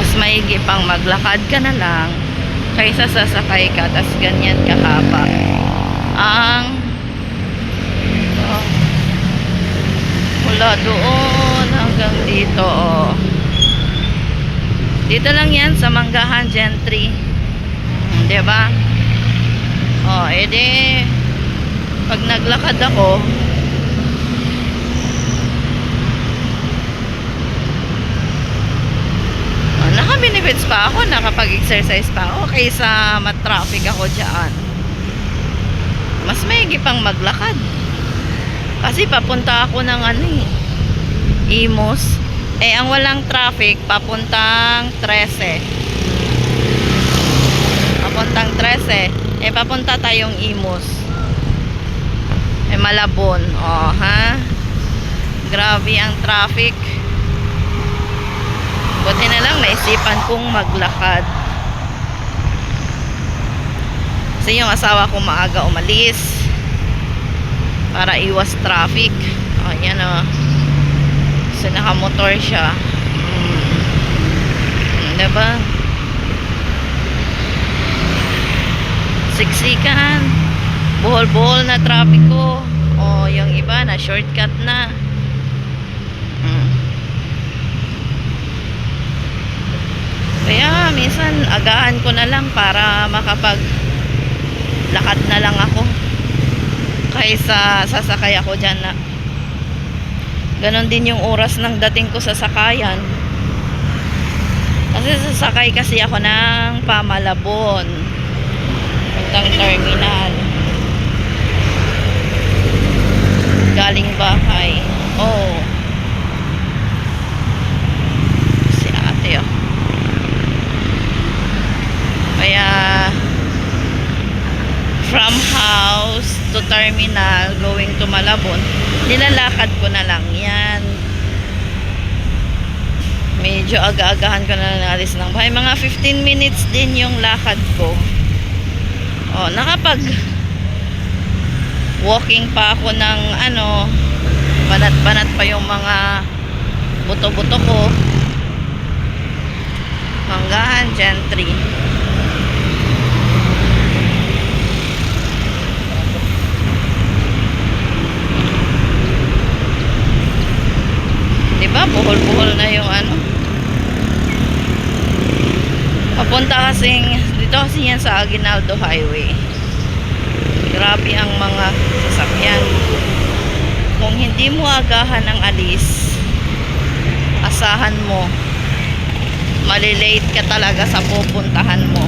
Mas maigi pang maglakad ka na lang kaysa sasakay ka tas ganyan kahaba ang mula doon hanggang dito. Dito lang yan sa Manggahan Gentry, diba? Edi pag naglakad ako, naka-benefits pa ako, nakapag-exercise pa ako kaysa matraffic ako dyan. Mas maigi pang maglakad kasi papunta ako ng Imus. Ang walang traffic papuntang 13. Papunta tayong Imus. Malabon. Grabe ang traffic. Buti na lang naisipan kong maglakad. Kasi yung asawa ko maaga umalis para iwas traffic. Yan So nakamotor siya. Diba? Siksikan. Buhol-buhol na traffic ko. Yung iba na shortcut na. Kaya minsan agahan ko na lang para makapag lakad na lang ako kaysa sasakay ako dyan na ganon din yung oras ng dating ko sa sakayan. Kasi sasakay kasi ako ng Pamalabon puntang terminal galing bahay. Si ate kaya from house to terminal going to Malabon, nilalakad ko na lang yan. Medyo aga-agahan ko na lang alis ng bahay. Mga 15 minutes din yung lakad ko. Nakapag walking pa ako ng banat-banat pa yung mga buto-buto ko. Manggahan Gentry. Diba? Buhol-buhol na yung papunta kasing dito kasi yan sa Aguinaldo Highway. Grabe ang mga sasakyan. Kung hindi mo agahan ang alis, asahan mo malilate ka talaga sa pupuntahan mo.